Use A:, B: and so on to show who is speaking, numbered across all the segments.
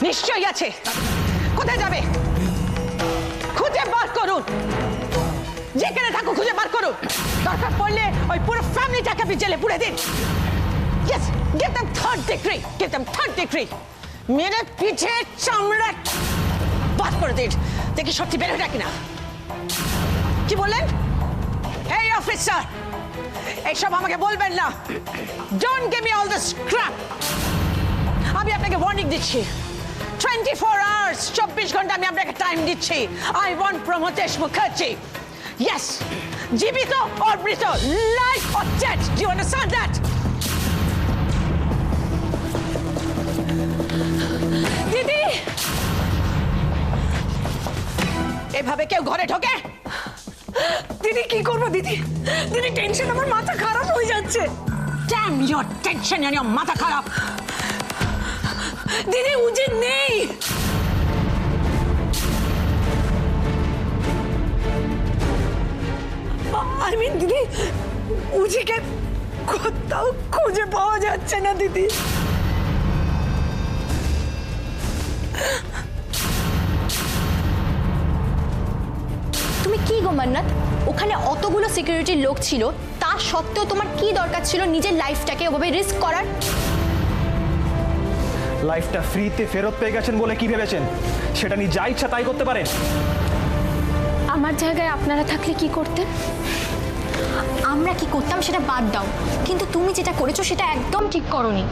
A: নিশ্চয়ই আছে। কোথায় যাবে? খুঁজে বার করুন, যেখানে থাকো খুঁজে বার করুন। দরকার পড়লে ওই পুরো ফ্যামিলিটাকে আপনি জেলে পুরে দিন। Yes, give them third degree. Give them third degree. মেরে পিঠে চামড়া বাদ করে দিন, দেখি সত্যি বের হয়ে কিনা। কি বললেন? এই অফিসার, এইসব আমাকে বলবেন না। Don't give me all the scrap. আমি আপনাকে ওয়ার্নিং দিচ্ছি। 24 hours, 24 ঘন্টা আমি আপনাকে টাইম দিচ্ছি। I want Pramotesh Mukherjee. Yes, জীবিত or মৃত, life or death. Do you understand that? দিদি, এভাবে কেউ ঘরে ঢোকে?
B: দিদি কি করবো দিদি? দিদি টেনশন, আমার মাথা খারাপ হয়ে যাচ্ছে।
A: Damn your tension and your মাথা খারাপ।
B: দিদি উচিত নেই। I mean দিদি, উজিকে কোথাও খুঁজে পাওয়া যাচ্ছে না দিদি।
C: তুমি কি গো মান্নাত, ওখানে অতগুলো সিকিউরিটির লোক ছিল, তা সত্ত্বেও তোমার কি দরকার ছিল নিজের লাইফটাকে ওভাবে রিস্ক করার?
D: লাইফটা ফ্রিতে ফেরত পেয়ে গেছেন বলে কি ভেবেছেন সেটা নিয়ে যা ইচ্ছা তাই করতে পারেন?
C: আমার জায়গায় আপনারা থাকলে কি করতেন? আমরা কি করতাম সেটা বাদ দাও, কিন্তু তুমি যেটা করেছো সেটা একদম ঠিক করোনি।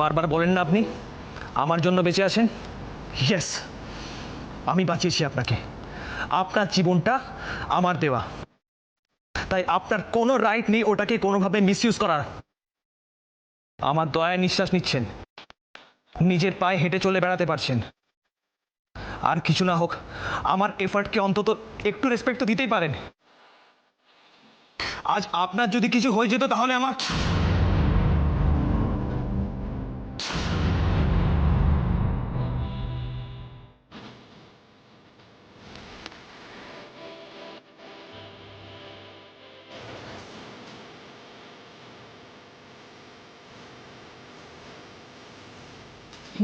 D: বারবার বলেন না আপনি আমার জন্য বেঁচে আছেন। ইয়েস, আমি বাঁচিয়েছি আপনাকে। আপনার জীবনটা আমার দেওয়া, তাই আপনার কোনো রাইট নেই ওটাকে কোনোভাবে মিসইউজ করার। আমার দয়ায় নিঃশ্বাস নিচ্ছেন, নিজের পায়ে হেঁটে চলে বেড়াতে পারছেন। আর কিছু না হোক আমার এফর্টকে অন্তত একটু রেসপেক্ট তো দিতেই পারেন। আজ আপনার যদি কিছু হয়ে যেত তাহলে আমার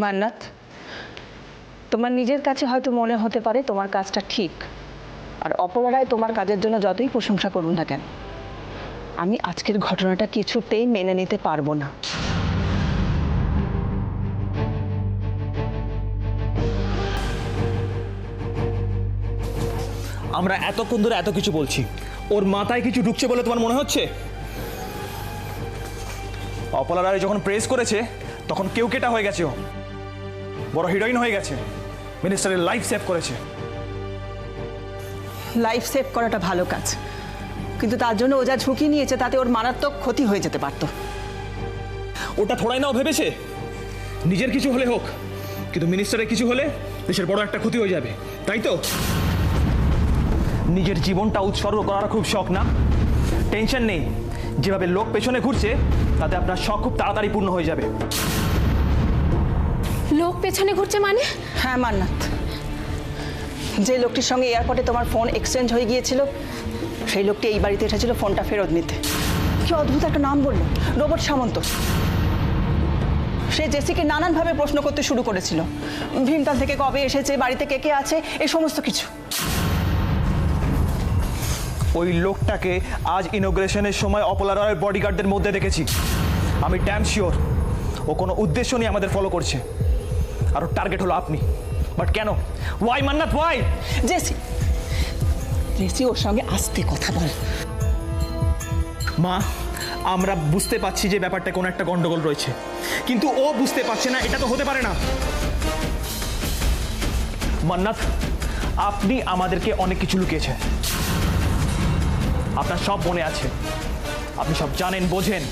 B: মান্নাত, তোমার নিজের কাছে হয়তো মনে হতে পারে তোমার কাজটা ঠিক, আর অপরারায় তোমার কাজের জন্য যতই প্রশংসা করুন না কেন, আমি আজকের ঘটনাটা কিছুতেই মেনে নিতে পারবো না।
D: আমরা এতক্ষণ ধরে এত কিছু বলছি, ওর মাথায় কিছু ঢুকছে বলে তোমার মনে হচ্ছে? অপলা রায় যখন প্রেস করেছে তখন কেউ কেটা হয়ে গেছে, ও বড় হিরোইন হয়ে গেছে, মিনিস্টারের লাইফ সেভ করেছে।
B: লাইফ সেভ করাটা ভালো কাজ, কিন্তু তার জন্য ও যা ঝুঁকি নিয়েছে তাতে ওর মারাত্মক ক্ষতি হয়ে যেতে পারতো।
D: ওটা থোড়াই না ও ভেবেছে নিজের কিছু হলে হোক, কিন্তু মিনিস্টারের কিছু হলে দেশের বড় একটা ক্ষতি হয়ে যাবে, তাই তো? নিজের জীবনটা উৎসর্গ করার খুব শখ না? টেনশন নেই, যেভাবে লোক পেছনে ঘুরছে তাতে আপনার শখ খুব তাড়াতাড়ি পূর্ণ হয়ে যাবে।
C: লোক পেছনে ঘুরছে মানে?
B: হ্যাঁ মান্নাত, যে লোকটির সঙ্গে এয়ারপোর্টে তোমার ফোন এক্সচেঞ্জ হয়ে গিয়েছিল সেই লোকটি এই বাড়িতে এসেছিল ফোনটা ফেরত নিতে। কি অদ্ভুত একটা নাম বললো, রোবট সামন্ত। সে জেসিকে নানানভাবে প্রশ্ন করতে শুরু করেছিল, ভীমতাল থেকে কবে এসেছে, বাড়িতে কে কে আছে, এই সমস্ত কিছু।
D: ওই লোকটাকে আজ ইনোগ্রেশনের সময় অপলা রায়ের বডিগার্ডদের মধ্যে দেখেছি। আমি ড্যাম শিওর ও কোনো উদ্দেশ্য নিয়ে আমাদের ফলো করছে, আর ওর টার্গেট হলো আপনি। বাট কেন? ওয়াই মান্নাত, ওয়াই?
B: জেসি, জেসি ওর সঙ্গে আস্তে কথা বল।
D: মা, আমরা বুঝতে পারছি যে ব্যাপারটা কোনো একটা গন্ডগোল রয়েছে, কিন্তু ও বুঝতে পারছে না। এটা তো হতে পারে না। মান্নাত, আপনি আমাদেরকে অনেক কিছু লুকিয়েছেন, আপনার সব মনে আছে, আপনি সব জানেন বোঝেন,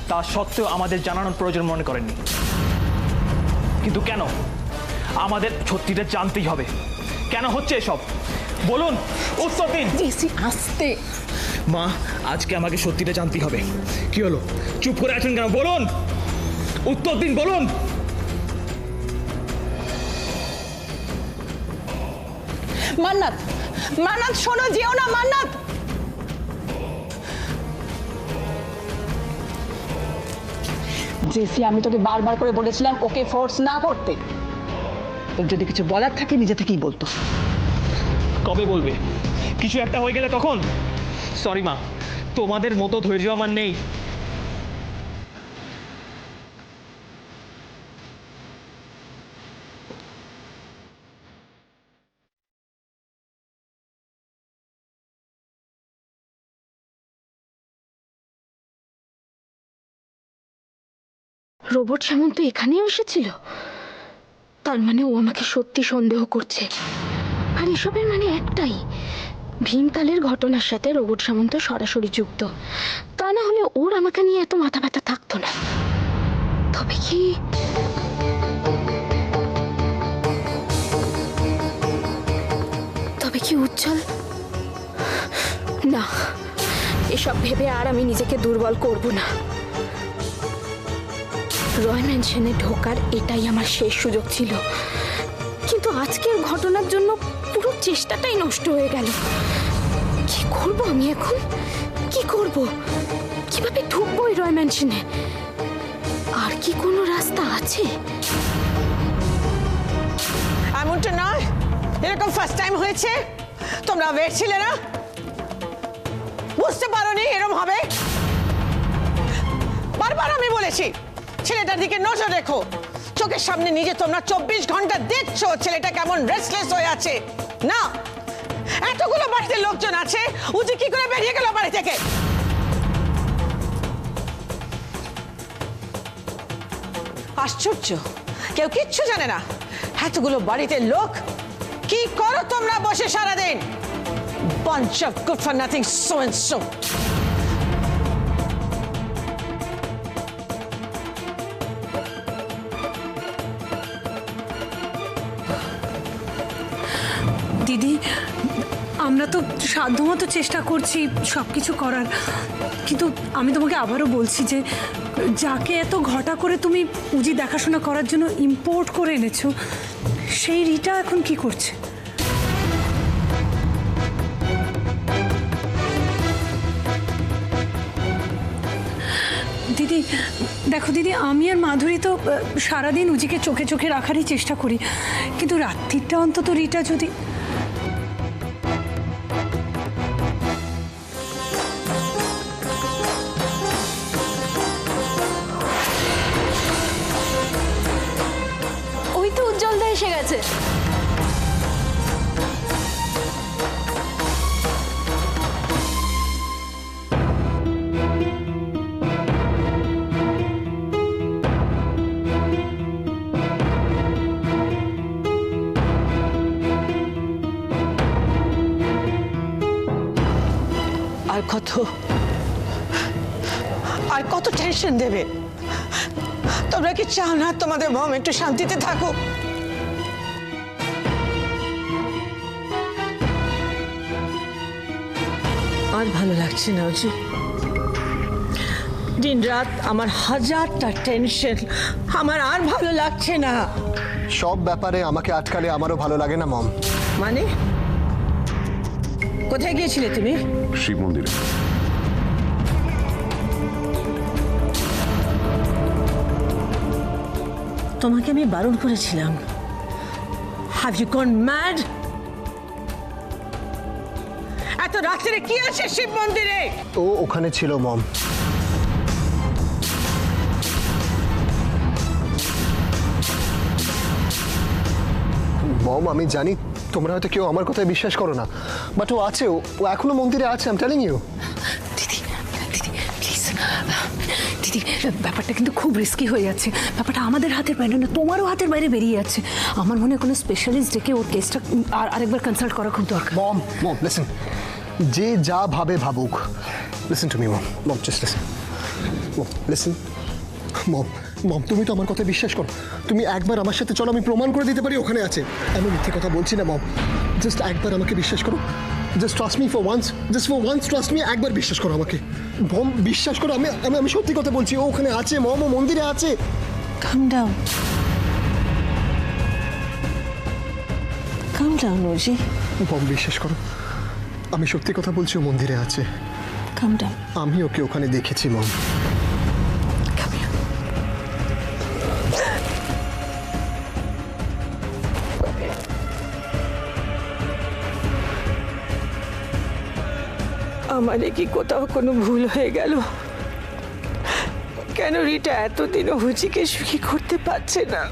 D: তা সত্ত্বেও আমাদের জানানোর প্রয়োজন মনে করেননি। কিন্তু কেন? আমাদের সত্যিটা জানতেই হবে। কেন হচ্ছে এসব? বলুন, উত্তর দিন।
B: জেসি আস্তে।
D: মা, আজকে আমাকে সত্যিটা জানতেই হবে। কি হলো? চুপ করে আছেন কেন? বলুন, উত্তর দিন, বলুন।
B: মান্নাত, মান্নাত শোনো, যেও না মান্নাত। জেসি, আমি তোকে বারবার করে বলেছিলাম ওকে ফোর্স না করতে। তোর যদি কিছু বলার থাকে নিজে থেকেই বলতো।
D: কবে বলবে? কিছু একটা হয়ে গেলে তখন? সরি মা, তোমাদের মতো ধৈর্য আমার নেই।
C: রোবট সামন্ত এখানেও এসেছিল, তার মানে ও আমাকে সত্যি সন্দেহ করছে। আর এসবের মানে একটাই, ভীমতালের ঘটনার সাথে রোবট সামন্ত সরাসরি যুক্ত। তা না হলে ওর আমাকে নিয়ে এত মাথা ব্যথা থাকতো না। তবে কি উজ্জ্বল? না, এসব ভেবে আর আমি নিজেকে দুর্বল করব না। রয় ম্যানশনে ঢোকার এটাই আমার শেষ সুযোগ ছিল, কিন্তু আজকের ঘটনার জন্য পুরো চেষ্টাটাই নষ্ট হয়ে গেল। কি করব আমি এখন? কি করব? কিভাবে ঢুকবো এই রয় ম্যানশনে? আর কি কোনো রাস্তা আছে?
A: এমনটা নয়, এরকম ফার্স্ট টাইম হয়েছে। তোমরা ওয়েট ছিলে না? বুঝতে পারোনি এরকম হবে? বারবার আমি বলেছি ছেলেটার দিকে নজর রেখো। চোখের সামনে নিজে তোমরা 24 ঘন্টা দেখছো ছেলেটা কেমন রেস্টলেস হয়ে আছে। না, এতগুলো বাড়িতে লোকজন আছে, উজি কি করে বেরিয়ে গেল বাড়ি থেকে? আশ্চর্য, কেউ কিচ্ছু জানে না। এতগুলো বাড়িতে লোক, কি করো তোমরা বসে সারাদিন? Bunch of good for nothing so and so.
E: দিদি, আমরা তো সাধ্যমতো চেষ্টা করছি সব কিছু করার, কিন্তু আমি তোমাকে আবারও বলছি যে যাকে এত ঘটা করে তুমি উজি দেখাশোনা করার জন্য ইম্পোর্ট করে এনেছো, সেই রিটা এখন কি করছে? দিদি দেখো দিদি, আমি আর মাধুরী তো সারাদিন উজিকে চোখে চোখে রাখারই চেষ্টা করি, কিন্তু রাত্রিটা অন্তত রিটা যদি...
C: ওই তো উজ্জ্বলদা এসে গেছে।
A: আর কত টেনশন দেবে? তোমরা কি চাও না তোমাদের মম একটু শান্তিতে থাকুক? আর ভালো লাগছে না উজি। দিন রাত আমার হাজারটা টেনশন, আমার আর ভালো লাগছে না।
F: সব ব্যাপারে আমাকে আটকালে আমারও ভালো লাগে না মম।
A: মানে কোথায় গিয়েছিলে তুমি?
G: শিব মন্দিরে।
A: তোমাকে আমি বারণ করেছিলাম। Have you gone mad? এত রাত্রে কি আছে শিব মন্দিরে?
F: ও ওখানে ছিল মম। মম, আমি জানি তোমরা হয়তো কেউ আমার কথায় বিশ্বাস করো না, বাট ও আছে, ও এখনো মন্দিরে আছে। I am telling you.
E: দিদি দিদি প্লিজ, দিদি ব্যাপারটা কিন্তু খুব রিস্কি হয়ে যাচ্ছে। ব্যাপারটা আমাদের হাতের বাইরে না, তোমারও হাতের বাইরে বেরিয়ে যাচ্ছে। আমার মনে হয় কোনো স্পেশালিস্ট ডেকে ওর কেসটা আরেকবার কনসাল্ট করা খুব দরকার।
F: মম মম লিসেন, যে যা ভাবে ভাবুক, listen to me mom. Mom just listen. Mom listen. Mom mom, তুমি তো আমার কথা বিশ্বাস করো। তুমি একবার আমার সাথে চলো, আমি প্রমাণ করে দিতে পারি ওখানে আছে। আমি মিথ্যে কথা বলছি না মম। জাস্ট একবার আমাকে বিশ্বাস করো। Just trust me for once. Just for once trust me. একবার বিশ্বাস করো আমাকে মম, বিশ্বাস করো। আমি আমি আমি সত্যি কথা বলছি। ও ওখানে আছে মম, ও মন্দিরে আছে।
A: কাম ডাউন, কাম ডাউন উজি।
F: মম বিশ্বাস করো, আমি সত্যি কথা বলছি। ও মন্দিরে আছে।
A: কাম ডাউন।
F: আমি ওকে ওখানে দেখেছি মম।
A: মানে কি কোথাও কোনো ভুল হয়ে গেল? কেন রিটা এতদিনও হুচিকে সুখী করতে পারছে না?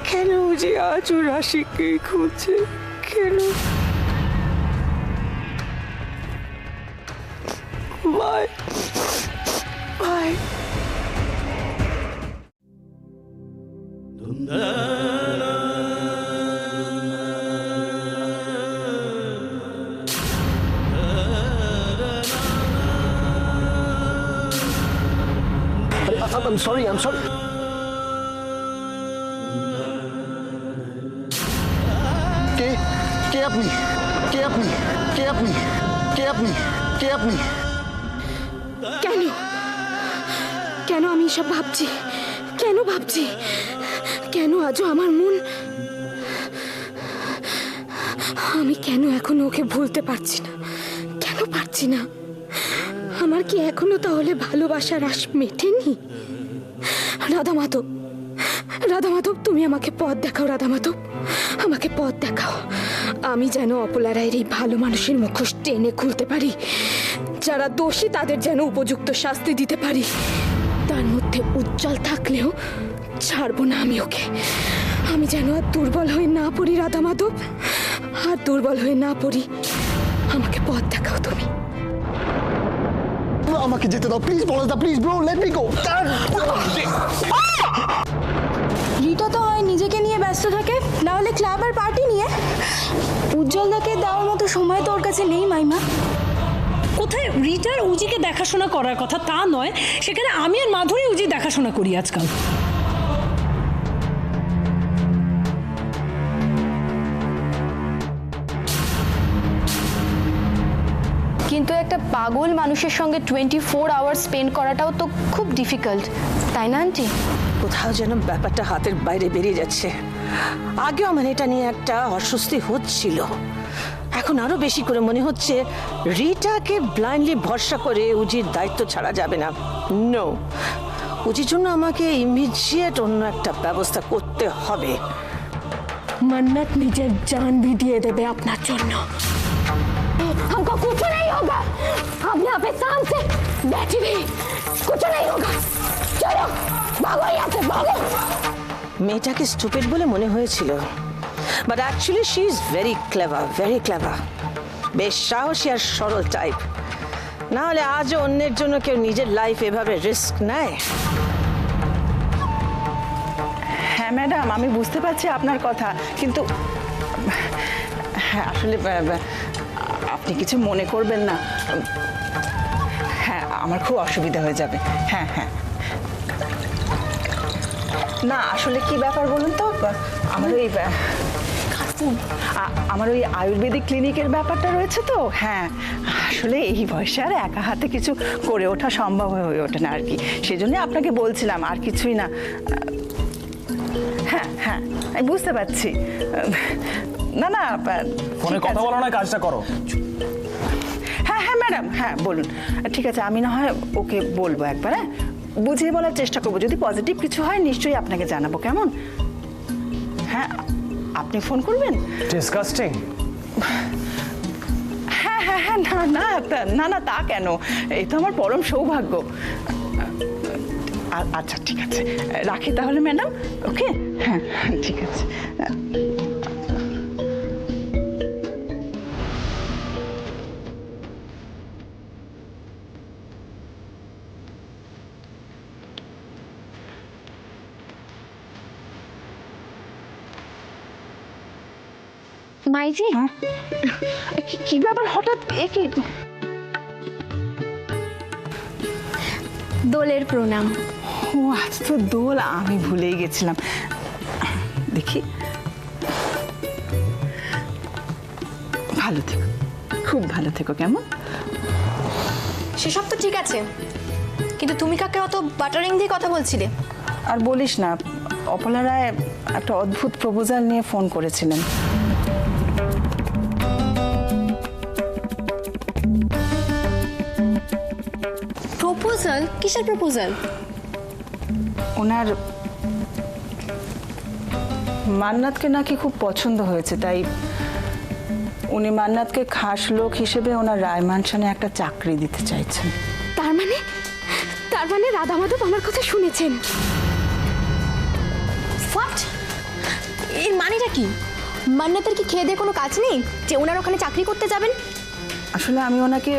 A: কেন হুচি আজও রাশিকে খুঁজছে? কেন? Why? Why?
F: I'm sorry, I'm sorry. কে আপনি? কে আপনি? কে আপনি? কে আপনি? কে আপনি?
C: কেন কেন আমি এসব ভাবছি? কেন ভাবছি? কেন আজও আমার মন, আমি কেন এখনো ওকে ভুলতে পারছি না? কেন পারছি না? আমার কি এখনো তাহলে ভালোবাসার আশ মেটেনি? রাধা মাধব, রাধা মাধব, তুমি আমাকে পথ দেখাও। রাধা মাধব, আমাকে পথ দেখাও। আমি যেন অপলা রায়ের এই ভালো মানুষের মুখোশ টেনে খুলতে পারি। যারা দোষী তাদের যেন উপযুক্ত শাস্তি দিতে পারি। তার মধ্যে উজ্জ্বল থাকলেও ছাড়বো না আমি ওকে। আমি যেন আর দুর্বল হয়ে না পড়ি। রাধা মাধব, আর দুর্বল হয়ে না পড়ি। আমাকে পথ দেখাও তুমি।
F: আমাকে যেতে দাও প্লিজ, বলো দা please bro, let me go.
G: Rita তো হয় নিজেকে নিয়ে ব্যস্ত থাকে, না হলে ক্লাব আর পার্টি নিয়ে। উজ্জ্বলদাকে দেওয়ার মতো সময় তো ওর কাছে নেই মাইমা।
E: কোথায় রিটার উজিকে দেখাশোনা করার কথা তা নয়, সেখানে আমি আর মাধুরী উজি দেখাশোনা করি আজকাল।
G: কিন্তু একটা পাগল মানুষের সঙ্গে 24 আওয়ার্স স্পেন্ড করাটাও তো খুব ডিফিকাল্ট, তাই না আন্টি?
A: কোথাও যেন ব্যাপারটা হাতের বাইরে বেরিয়ে যাচ্ছে। আগেও আমার এটা নিয়ে একটা অস্বস্তি হচ্ছিল, এখন আরো বেশি করে মনে হচ্ছে রিটাকে ব্লাইন্ডলি ভরসা করে উজির দায়িত্ব ছাড়া যাবে না। নো, উজির জন্য আমাকে ইমিডিয়েট অন্য একটা ব্যবস্থা করতে হবে।
C: मन्नत নিজের জান भी দিয়ে দেবে আপনার জন্য। हमको कुछ नहीं होगा, हम यहाँ पे शाम से बैठी रही, कुछ नहीं होगा। चलो भागो यहाँ से, भागो।
A: মেয়েটাকে স্টুপিড বলে মনে হয়েছিল, but actually she is very clever, very clever. বেশ সাহসী আর সরল টাইপ। না হলে আজও অন্যের জন্য কেউ নিজের লাইফ এভাবে রিস্ক নেয়?
B: হ্যাঁ ম্যাডাম, আমি বুঝতে পারছি আপনার কথা, কিন্তু হ্যাঁ আসলে আপনি কিছু মনে করবেন না। হ্যাঁ, আমার খুব অসুবিধা হয়ে যাবে। হ্যাঁ হ্যাঁ, না আসলে কি ব্যাপার বলুন তো, আমার ওই আয়ুর্বেদিক ক্লিনিকের ব্যাপারটা রয়েছে তো। হ্যাঁ, আসলে এই বয়সে আর একা হাতে কিছু করে ওঠা সম্ভব হয়ে ওঠে না আর কি, সেজন্য আপনাকে বলছিলাম, আর কিছুই না। হ্যাঁ হ্যাঁ, আমি বুঝতে পারছি। না না,
D: ফোনে কথা বলো না, কাজটা করো।
B: হ্যাঁ হ্যাঁ ম্যাডাম, হ্যাঁ বলুন। ঠিক আছে, আমি না হয় ওকে বলবো একবার, হ্যাঁ বুঝিয়ে বলার চেষ্টা করবো। যদি পজিটিভ কিছু হয় নিশ্চয়ই আপনাকে জানাবো, কেমন? হ্যাঁ, আপনি ফোন করবেন।
D: ডিসকাস্টিং।
B: হ্যাঁ হ্যাঁ হ্যাঁ, না না না না, তা কেন, এই তো আমার পরম সৌভাগ্য। আচ্ছা ঠিক আছে, রাখি তাহলে ম্যাডাম। ওকে, হ্যাঁ ঠিক আছে।
G: মাইজি,
B: কি ব্যাপার হঠাৎ একই?
G: দোলের প্রণাম।
B: ও আজ তো দোল, আমি ভুলেই গেছিলাম। দেখি, ভালো থেকো, খুব ভালো থেকো, কেমন?
G: সেসব তো ঠিক আছে, কিন্তু তুমি কাকে অত বাটারিং দিয়ে কথা বলছিলে?
B: আর বলিস না, অপলা রায় একটা অদ্ভুত প্রপোজাল নিয়ে ফোন করেছিলেন।
G: প্রপোজাল? কিসের প্রপোজাল?
B: ওনার মান্নাতকে নাকি খুব পছন্দ হয়েছে, তাই উনি মান্নাতকে খাস লোক হিসেবে ওনার রায় মানসানে একটা চাকরি দিতে চাইছেন।
C: তার মানে রাধা মাধব আমার কথা শুনেছেন।
G: হোয়াট? এর মানেটা কি? মান্নাতের কি খেয়ে দিয়ে কোনো কাজ নেই যে ওনার ওখানে চাকরি করতে যাবেন?
B: আসলে আমি ওনাকে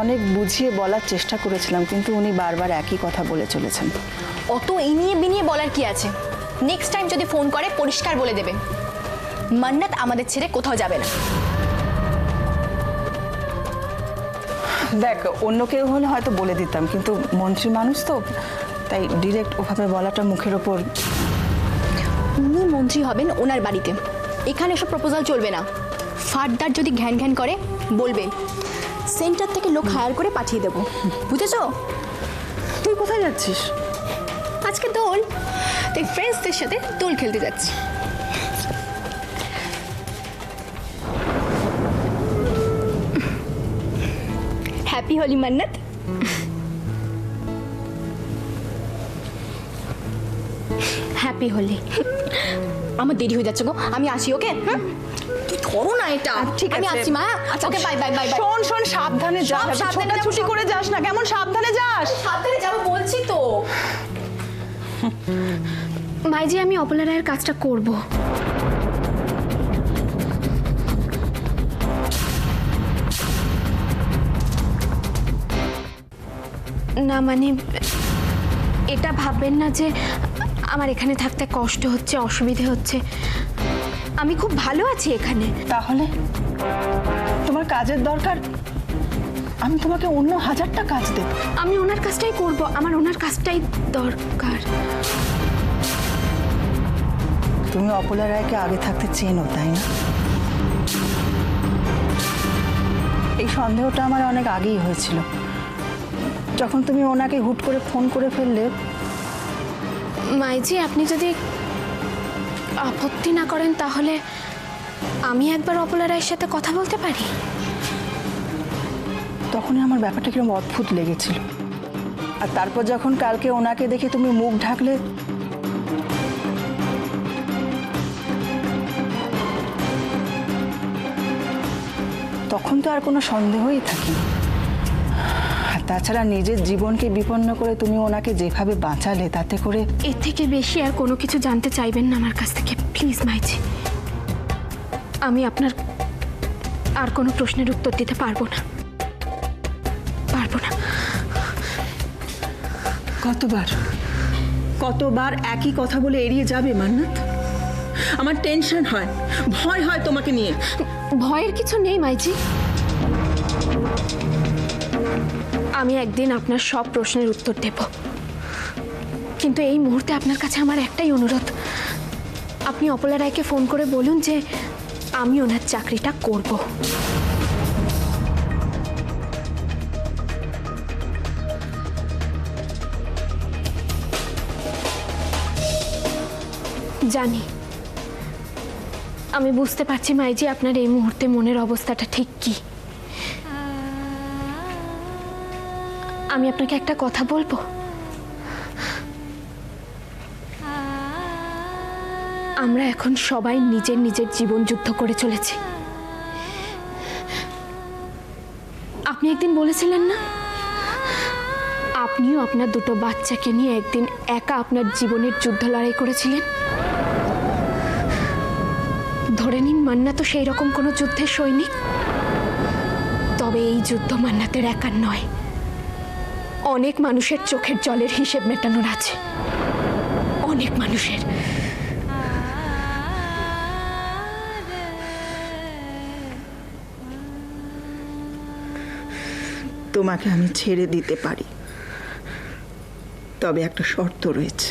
B: অনেক বুঝিয়ে বলার চেষ্টা করেছিলাম, কিন্তু উনি বারবার একই কথা বলে চলেছেন।
G: অত ইনিয়ে বিনিয়ে বলার কি আছে? নেক্সট টাইম যদি ফোন করে পরিষ্কার বলে দেবে মান্নাত আমাদের ছেড়ে কোথাও যাবে না।
B: দেখ, অন্য কেউ হলে হয়তো বলে দিতাম, কিন্তু মন্ত্রী মানুষ তো, তাই ডিরেক্ট ওভাবে বলাটা মুখের ওপর।
G: উনি মন্ত্রী হবেন ওনার বাড়িতে, এখানে এসব প্রপোজাল চলবে না। ফার্দার যদি ঘ্যান ঘ্যান করে বলবে সেন্টার থেকে লোক হায়ার করে পাঠিয়ে দেবো, বুঝেছো?
B: তুই কোথায় যাচ্ছিস?
G: আজকে দোল, তাই ফ্রেন্ডসদের সাথে দোল খেলতে যাচ্ছি। হ্যাপি হোলি মান্নাত। হ্যাপি হোলি। আমার দেরি হয়ে যাচ্ছে গো, আমি আসি। ওকে, তুই ধরো না এটা।
B: ঠিক আছে,
G: আমি আসছি মা। ওকে, বাই বাই বাই বাই।
B: শোন শোন, সাবধানে যা।
G: সব সাবধানে যাবো,
B: ছুটি করে যাস না, কেমন? সাবধানে যাস।
G: সাবধানে যাবো বলছি তো।
C: মাইজি, আমি অপলা রায়ের কাজটা করব। না মানে, এটা ভাববেন না যে আমার এখানে থাকতে কষ্ট হচ্ছে, অসুবিধে হচ্ছে। আমি খুব ভালো আছি এখানে।
B: তাহলে তোমার কাজের দরকার, আমি তোমাকে অন্য 1000টা কাজ দেব।
C: আমি ওনার কাজটাই করব, আমার ওনার কাজটাই দরকার।
B: তুমি অপলা রায়কে আগে থাকতে চেনো, তাই না? এই সন্দেহটা আমার অনেক আগেই হয়েছিল, যখন তুমি ওনাকে হুট করে ফোন করে ফেললে।
C: মাইজি, আপনি যদি আপত্তি না করেন তাহলে আমি একবার অপলা রায়ের সাথে কথা বলতে পারি।
B: তখনই আমার ব্যাপারটা কিরকম অদ্ভুত লেগেছিল, আর তারপর যখন কালকে ওনাকে দেখে তুমি মুখ ঢাকলে, তখন তো আর কোনো সন্দেহই থাকেনি। আর তাছাড়া নিজের জীবনকে বিপন্ন করে তুমি ওনাকে যেভাবে বাঁচালে, তাতে করে
C: এর থেকে বেশি আর কোনো কিছু জানতে চাইবেন না আমার কাছ থেকে, প্লিজ মাইজি। আমি আপনার আর কোনো প্রশ্নের উত্তর দিতে পারবো না।
B: কতবার একই কথা বলে এড়িয়ে যাবে মান্নাত? আমার টেনশন হয়, ভয় হয় তোমাকে নিয়ে।
C: ভয়ের কিছু নেই মাইজি। আমি একদিন আপনার সব প্রশ্নের উত্তর দেব, কিন্তু এই মুহূর্তে আপনার কাছে আমার একটাই অনুরোধ, আপনি অপলা রায়কে ফোন করে বলুন যে আমি ওনার চাকরিটা করব। জানি, আমি বুঝতে পারছি মাইজি আপনার এই মুহূর্তে মনের অবস্থাটা ঠিক কি। আমি আপনাকে একটা কথা বলবো। আমরা এখন সবাই নিজের নিজের জীবন যুদ্ধ করে চলেছি। আপনি একদিন বলেছিলেন না, আপনিও আপনার দুটো বাচ্চাকে নিয়ে একদিন একা আপনার জীবনের যুদ্ধ লড়াই করেছিলেন। ধরে নিন মান্না তো সেই রকম কোনো যুদ্ধের সৈনিক, তবে এই যুদ্ধ মান্নাতের একার নয়, অনেক মানুষের চোখের জলের হিসেব মেটানোর আছে, অনেক মানুষের।
B: তোমাকে আমি ছেড়ে দিতে পারি, তবে একটা শর্ত রয়েছে।